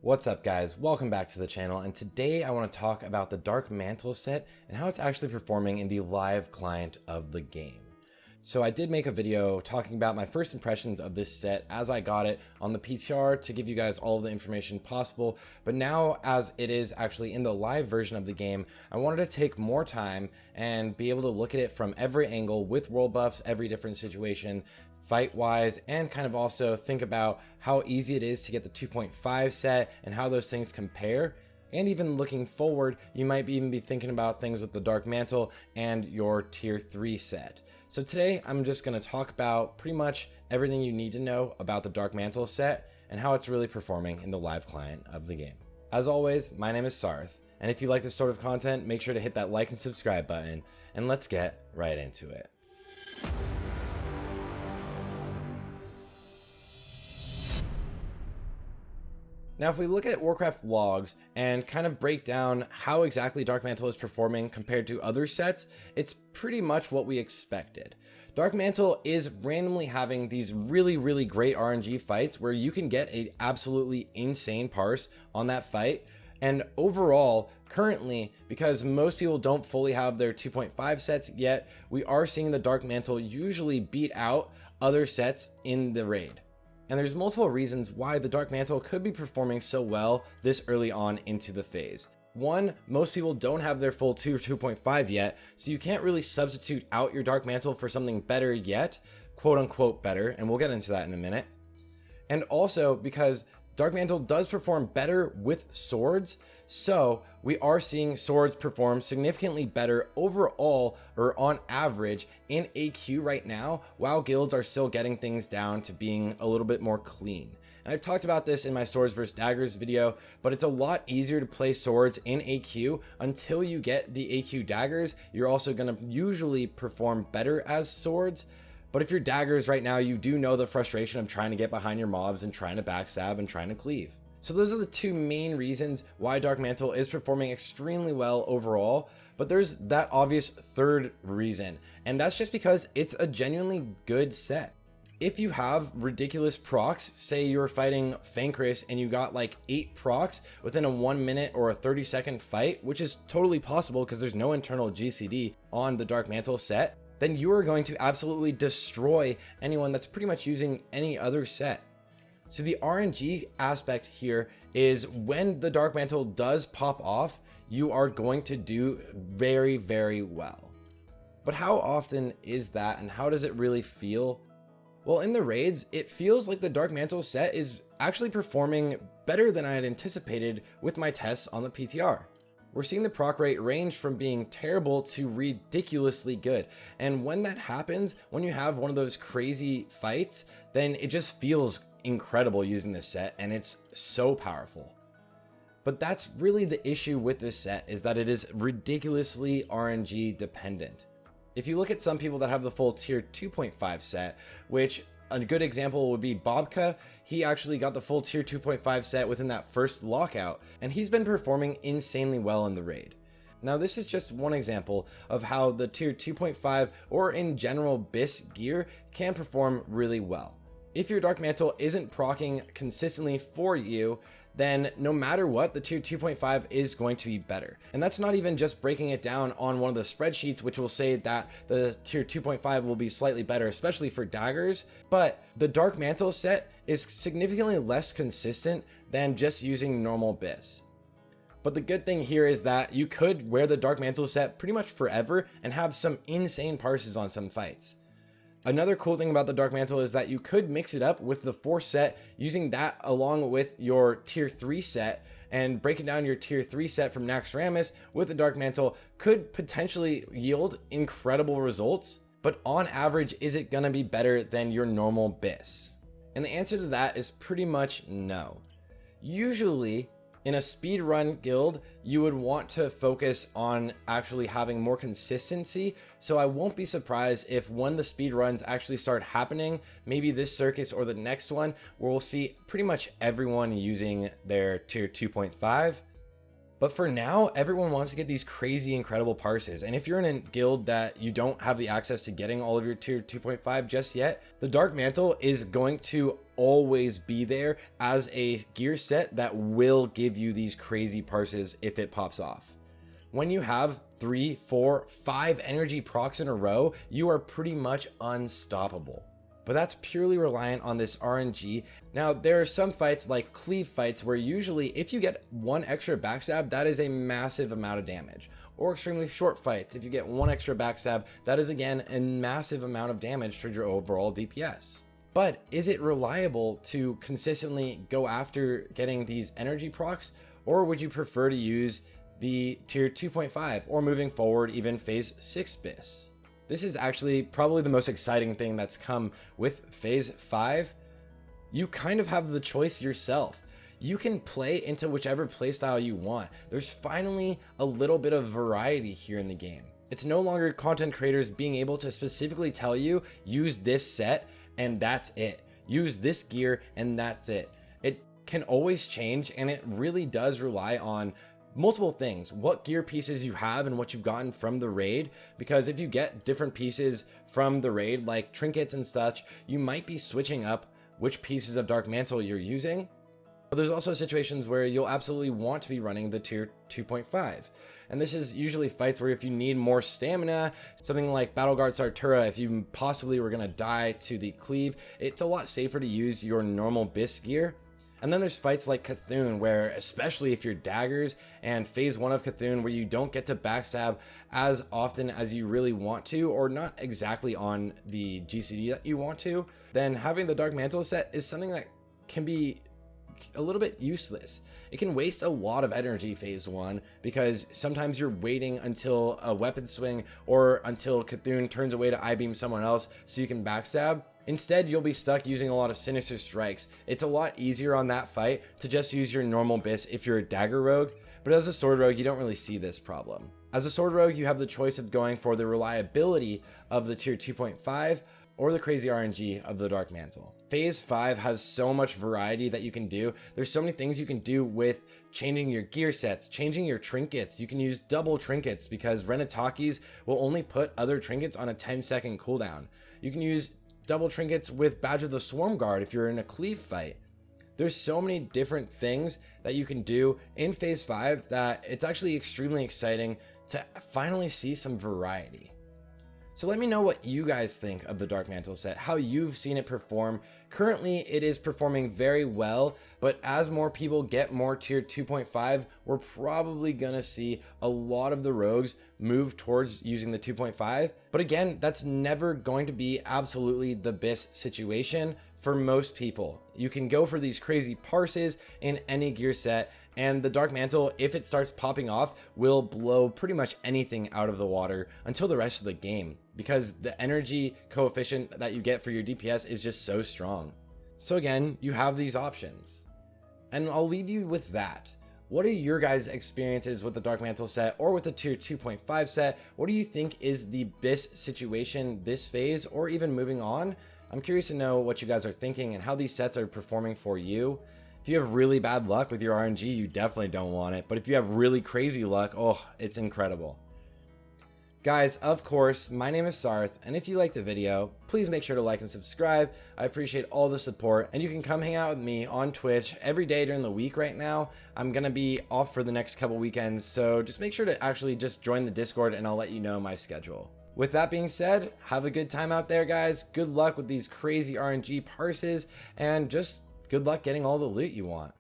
What's up guys, welcome back to the channel, and today I want to talk about the Darkmantle set and how it's actually performing in the live client of the game. So I did make a video talking about my first impressions of this set as I got it on the PTR to give you guys all the information possible, but now as it is actually in the live version of the game, I wanted to take more time and be able to look at it from every angle with world buffs, every different situation, fight-wise, and kind of also think about how easy it is to get the 2.5 set and how those things compare. And even looking forward, you might even be thinking about things with the Darkmantle and your tier 3 set. So today I'm just going to talk about pretty much everything you need to know about the Darkmantle set and how it's really performing in the live client of the game. As always, my name is Sarth, and if you like this sort of content, make sure to hit that like and subscribe button, and let's get right into it. Now, if we look at Warcraft logs and kind of break down how exactly Darkmantle is performing compared to other sets, it's pretty much what we expected. Darkmantle is randomly having these really great RNG fights where you can get an absolutely insane parse on that fight. And overall, currently, because most people don't fully have their 2.5 sets yet, we are seeing the Darkmantle usually beat out other sets in the raid. And there's multiple reasons why the Darkmantle could be performing so well this early on into the phase. One, most people don't have their full tier 2.5 yet, so you can't really substitute out your Darkmantle for something better yet, quote unquote better, and we'll get into that in a minute. And also because Darkmantle does perform better with swords, so we are seeing swords perform significantly better overall or on average in AQ right now, while guilds are still getting things down to being a little bit more clean. And I've talked about this in my swords versus daggers video, but it's a lot easier to play swords in AQ until you get the AQ daggers. You're also going to usually perform better as swords. But if you're daggers right now, you do know the frustration of trying to get behind your mobs and trying to backstab and trying to cleave. So those are the two main reasons why Darkmantle is performing extremely well overall, but there's that obvious third reason, and that's just because it's a genuinely good set. If you have ridiculous procs, say you're fighting Fankris and you got like 8 procs within a 1 minute or a 30-second fight, which is totally possible because there's no internal GCD on the Darkmantle set, then you are going to absolutely destroy anyone that's pretty much using any other set. So the RNG aspect here is when the Darkmantle does pop off, you are going to do very well. But how often is that, and how does it really feel? Well, in the raids, it feels like the Darkmantle set is actually performing better than I had anticipated with my tests on the PTR. We're seeing the proc rate range from being terrible to ridiculously good. And when that happens, when you have one of those crazy fights, then it just feels incredible using this set, and it's so powerful. But that's really the issue with this set, is that it is ridiculously RNG dependent. If you look at some people that have the full tier 2.5 set, which a good example would be Bobka. He actually got the full tier 2.5 set within that first lockout, and he's been performing insanely well in the raid. Now this is just one example of how the tier 2.5 or in general BIS gear can perform really well. If your Darkmantle isn't proccing consistently for you, then no matter what, the tier 2.5 is going to be better. And that's not even just breaking it down on one of the spreadsheets, which will say that the tier 2.5 will be slightly better, especially for daggers, but the Darkmantle set is significantly less consistent than just using normal BIS. But the good thing here is that you could wear the Darkmantle set pretty much forever and have some insane parses on some fights. Another cool thing about the Darkmantle is that you could mix it up with the 4 set, using that along with your tier 3 set, and breaking down your tier 3 set from Naxxramas with the Darkmantle could potentially yield incredible results. But on average, is it gonna be better than your normal BIS? And the answer to that is pretty much no. Usually, in a speedrun guild, you would want to focus on actually having more consistency, so I won't be surprised if when the speedruns actually start happening, maybe this circus or the next one, where we'll see pretty much everyone using their tier 2.5. But for now, everyone wants to get these crazy, incredible parses. And if you're in a guild that you don't have the access to getting all of your tier 2.5 just yet, the Darkmantle is going to always be there as a gear set that will give you these crazy parses if it pops off. When you have 3, 4, 5 energy procs in a row, you are pretty much unstoppable. But that's purely reliant on this RNG. Now, there are some fights like cleave fights where usually if you get 1 extra backstab, that is a massive amount of damage. Or extremely short fights, if you get 1 extra backstab, that is again a massive amount of damage to your overall DPS. But is it reliable to consistently go after getting these energy procs, or would you prefer to use the tier 2.5 or moving forward even phase 6 bis? This is actually probably the most exciting thing that's come with phase 5. You kind of have the choice yourself. You can play into whichever playstyle you want. There's finally a little bit of variety here in the game. It's no longer content creators being able to specifically tell you, use this set and that's it. Use this gear and that's it. It can always change, and it really does rely on multiple things, what gear pieces you have and what you've gotten from the raid, because if you get different pieces from the raid like trinkets and such, you might be switching up which pieces of Darkmantle you're using. But there's also situations where you'll absolutely want to be running the tier 2.5, and this is usually fights where if you need more stamina, something like Battleguard Sartura, if you possibly were going to die to the cleave, it's a lot safer to use your normal bis gear. And then there's fights like Cthulhu, where especially if you're daggers, and phase 1 of Cthulhu where you don't get to backstab as often as you really want to, or not exactly on the GCD that you want to, then having the Darkmantle set is something that can be a little bit useless. It can waste a lot of energy phase 1, because sometimes you're waiting until a weapon swing or until Cthulhu turns away to I-beam someone else so you can backstab. Instead, you'll be stuck using a lot of Sinister Strikes. It's a lot easier on that fight to just use your normal bis if you're a dagger rogue, but as a sword rogue, you don't really see this problem. As a sword rogue, you have the choice of going for the reliability of the tier 2.5 or the crazy RNG of the Darkmantle. Phase 5 has so much variety that you can do. There's so many things you can do with changing your gear sets, changing your trinkets. You can use double trinkets because Renatakis will only put other trinkets on a 10-second cooldown. You can use double trinkets with Badge of the Swarm Guard if you're in a cleave fight. There's so many different things that you can do in phase 5 that it's actually extremely exciting to finally see some variety. So let me know what you guys think of the Darkmantle set, how you've seen it perform. Currently, it is performing very well, but as more people get more tier 2.5, we're probably gonna see a lot of the rogues move towards using the 2.5. But again, that's never going to be absolutely the best situation for most people. You can go for these crazy parses in any gear set, and the Darkmantle, if it starts popping off, will blow pretty much anything out of the water until the rest of the game, because the energy coefficient that you get for your DPS is just so strong. So again, you have these options. And I'll leave you with that. What are your guys' experiences with the Darkmantle set or with the tier 2.5 set? What do you think is the best situation this phase or even moving on? I'm curious to know what you guys are thinking and how these sets are performing for you. If you have really bad luck with your RNG, you definitely don't want it. But if you have really crazy luck, oh, it's incredible. Guys, of course, my name is Sarth, and if you like the video, please make sure to like and subscribe. I appreciate all the support, and you can come hang out with me on Twitch every day during the week right now. I'm gonna be off for the next couple weekends, so just make sure to actually just join the Discord and I'll let you know my schedule. With that being said, have a good time out there, guys. Good luck with these crazy RNG parses, and just good luck getting all the loot you want.